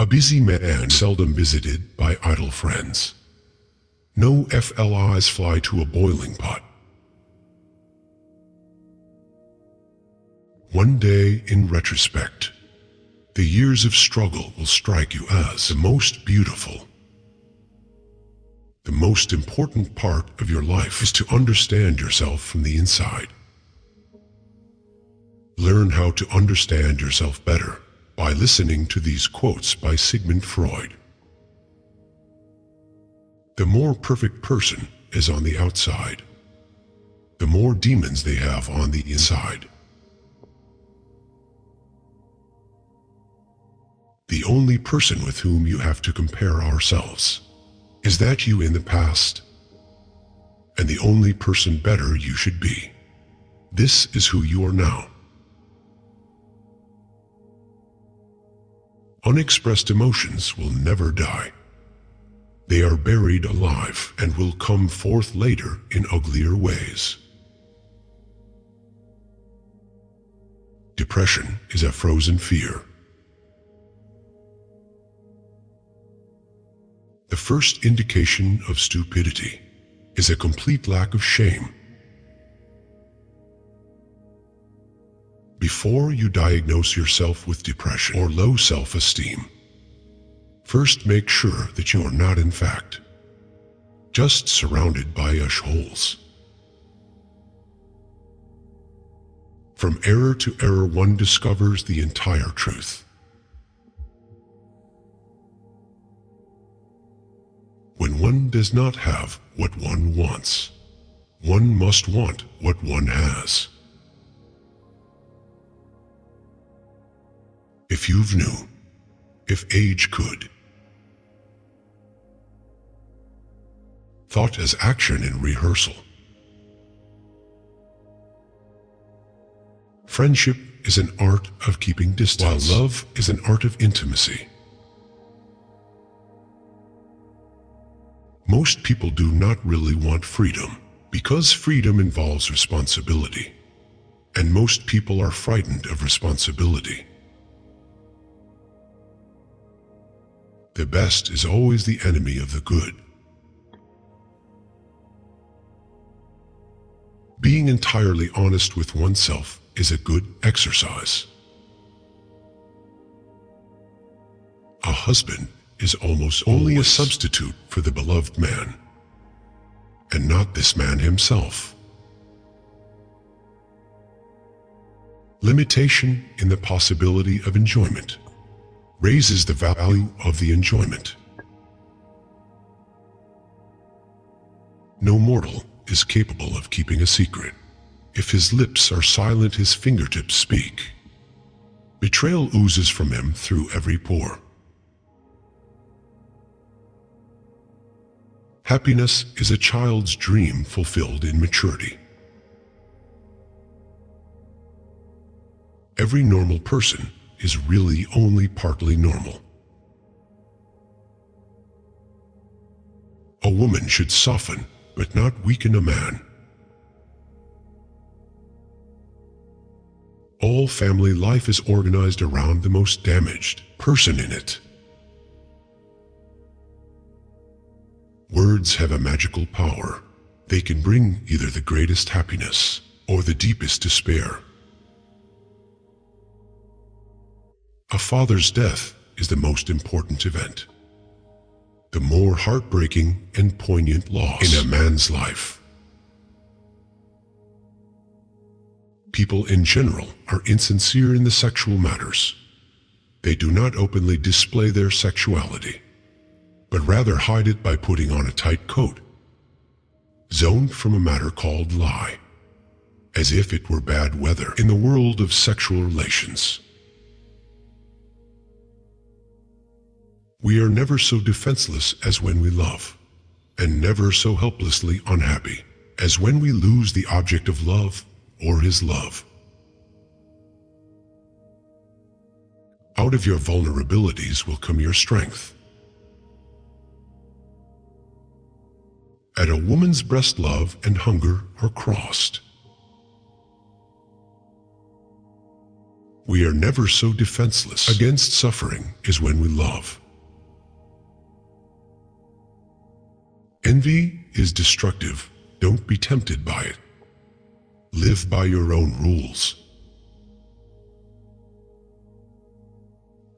A busy man seldom visited by idle friends. No flies fly to a boiling pot. One day, in retrospect, the years of struggle will strike you as the most beautiful. The most important part of your life is to understand yourself from the inside. Learn how to understand yourself better by listening to these quotes by Sigmund Freud. The more perfect person is on the outside, the more demons they have on the inside. The only person with whom you have to compare ourselves is that you in the past, and the only person better you should be. This is who you are now. Unexpressed emotions will never die. They are buried alive and will come forth later in uglier ways. Depression is a frozen fear. The first indication of stupidity is a complete lack of shame. Before you diagnose yourself with depression or low self-esteem, first make sure that you are not in fact just surrounded by holes. From error to error, one discovers the entire truth. When one does not have what one wants, one must want what one has. If you've knew, if age could. Thought as action in rehearsal. Friendship is an art of keeping distance, while love is an art of intimacy. Most people do not really want freedom, because freedom involves responsibility, and most people are frightened of responsibility. The best is always the enemy of the good. Being entirely honest with oneself is a good exercise. A husband is almost only a substitute for the beloved man, and not this man himself. Limitation in the possibility of enjoyment raises the value of the enjoyment. No mortal is capable of keeping a secret. If his lips are silent, his fingertips speak. Betrayal oozes from him through every pore. Happiness is a child's dream fulfilled in maturity. Every normal person is really only partly normal. A woman should soften, but not weaken a man. All family life is organized around the most damaged person in it. Words have a magical power. They can bring either the greatest happiness or the deepest despair. A father's death is the most important event, the more heartbreaking and poignant loss in a man's life. People in general are insincere in the sexual matters. They do not openly display their sexuality, but rather hide it by putting on a tight coat, zoned from a matter called lie, as if it were bad weather in the world of sexual relations. We are never so defenseless as when we love, and never so helplessly unhappy as when we lose the object of love or his love. Out of your vulnerabilities will come your strength. At a woman's breast, love and hunger are crossed. we are never so defenseless against suffering as when we love. Envy is destructive. Don't be tempted by it. Live by your own rules.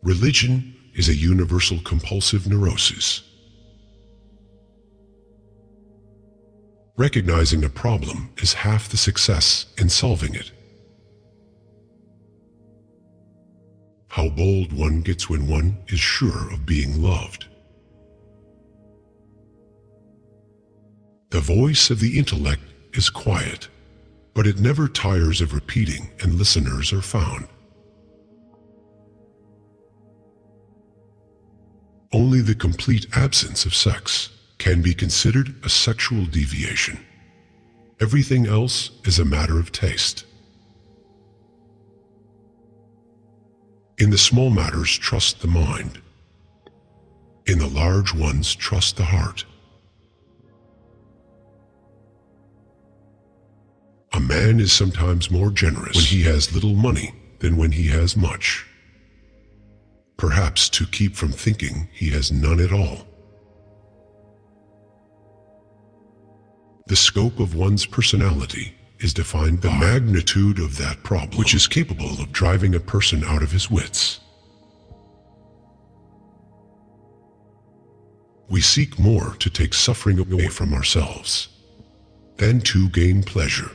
Religion is a universal compulsive neurosis. Recognizing a problem is half the success in solving it. How bold one gets when one is sure of being loved. The voice of the intellect is quiet, but it never tires of repeating, and listeners are found. Only the complete absence of sex can be considered a sexual deviation. Everything else is a matter of taste. In the small matters, trust the mind. In the large ones, trust the heart. A man is sometimes more generous when he has little money than when he has much. Perhaps to keep from thinking he has none at all. The scope of one's personality is defined by the magnitude of that problem, which is capable of driving a person out of his wits. We seek more to take suffering away from ourselves than to gain pleasure.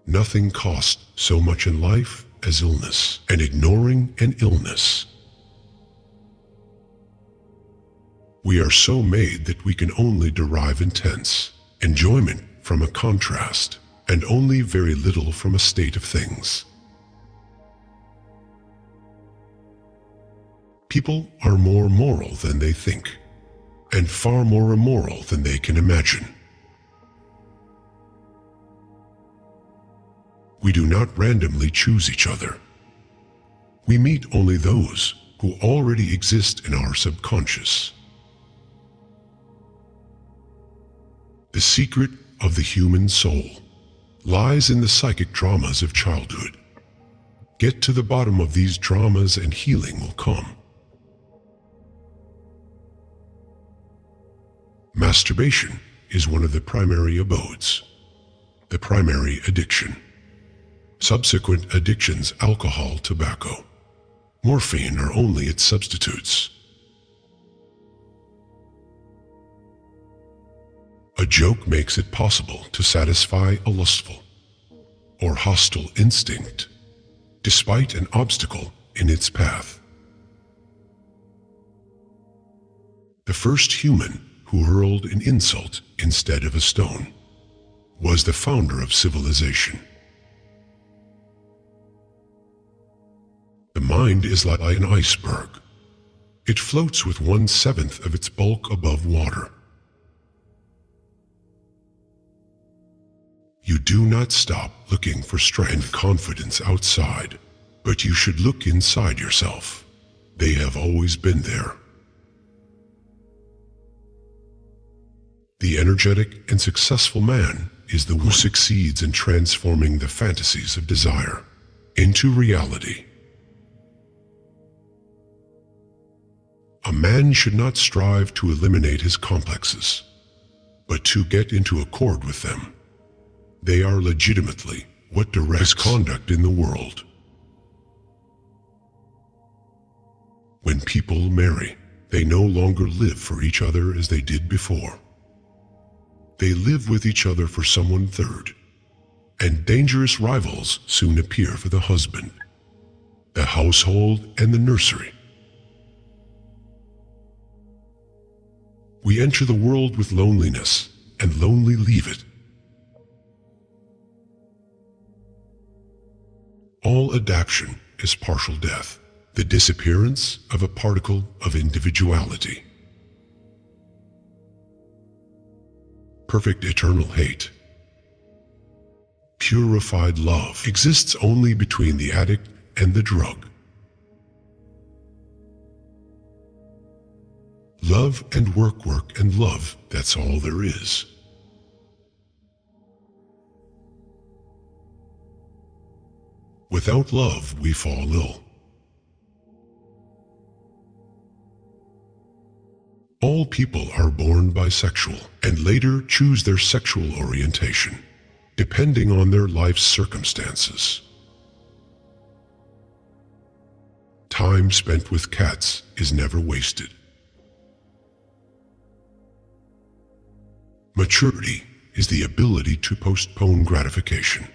Nothing costs so much in life as illness, and ignoring an illness. We are so made that we can only derive intense enjoyment from a contrast, and only very little from a state of things. People are more moral than they think, and far more immoral than they can imagine. We do not randomly choose each other. We meet only those who already exist in our subconscious. The secret of the human soul lies in the psychic dramas of childhood. Get to the bottom of these dramas and healing will come. Masturbation is one of the primary abodes, the primary addiction. Subsequent addictions, alcohol, tobacco, morphine are only its substitutes. A joke makes it possible to satisfy a lustful or hostile instinct, despite an obstacle in its path. The first human who hurled an insult instead of a stone was the founder of civilization. The mind is like an iceberg. It floats with 1/7 of its bulk above water. You do not stop looking for strength and confidence outside, but you should look inside yourself. They have always been there. The energetic and successful man is the one who succeeds in transforming the fantasies of desire into reality. A man should not strive to eliminate his complexes, but to get into accord with them. They are legitimately what directs his conduct in the world. When people marry, they no longer live for each other as they did before. They live with each other for someone third, and dangerous rivals soon appear for the husband, the household, and the nursery. We enter the world with loneliness, and lonely leave it. All adaptation is partial death, the disappearance of a particle of individuality. Perfect eternal hate, purified love, exists only between the addict and the drug. Love and work, work and love, that's all there is. Without love, we fall ill. All people are born bisexual and later choose their sexual orientation, depending on their life's circumstances. Time spent with cats is never wasted. Maturity is the ability to postpone gratification.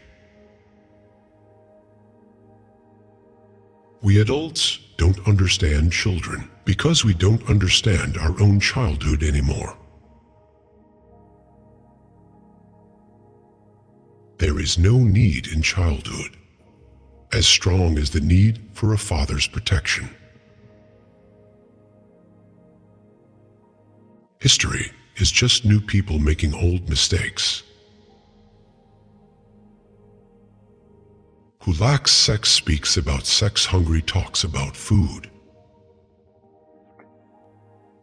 We adults don't understand children because we don't understand our own childhood anymore. There is no need in childhood as strong as the need for a father's protection. History is just new people making old mistakes. Who lacks sex speaks about sex, hungry talks about food.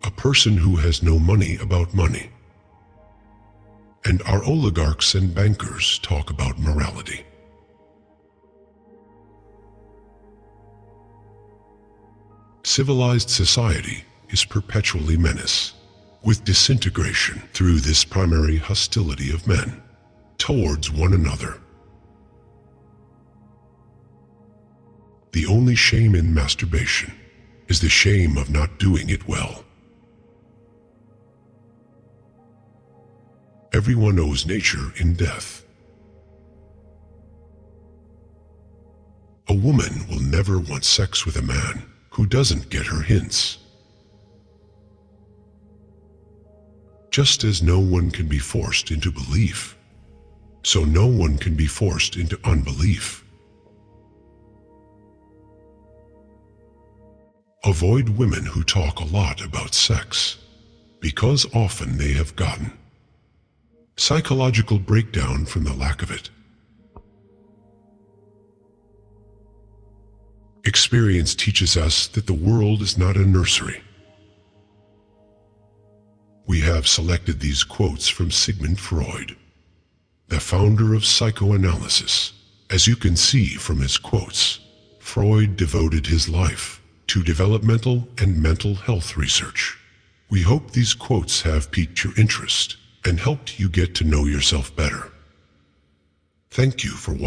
A person who has no money about money. And our oligarchs and bankers talk about morality. Civilized society is perpetually menaced with disintegration through this primary hostility of men towards one another. The only shame in masturbation is the shame of not doing it well. Everyone owes nature in death. A woman will never want sex with a man who doesn't get her hints. Just as no one can be forced into belief, so no one can be forced into unbelief. Avoid women who talk a lot about sex, because often they have gotten psychological breakdown from the lack of it. Experience teaches us that the world is not a nursery. We have selected these quotes from Sigmund Freud, the founder of psychoanalysis. As you can see from his quotes, Freud devoted his life to developmental and mental health research. We hope these quotes have piqued your interest and helped you get to know yourself better. Thank you for watching.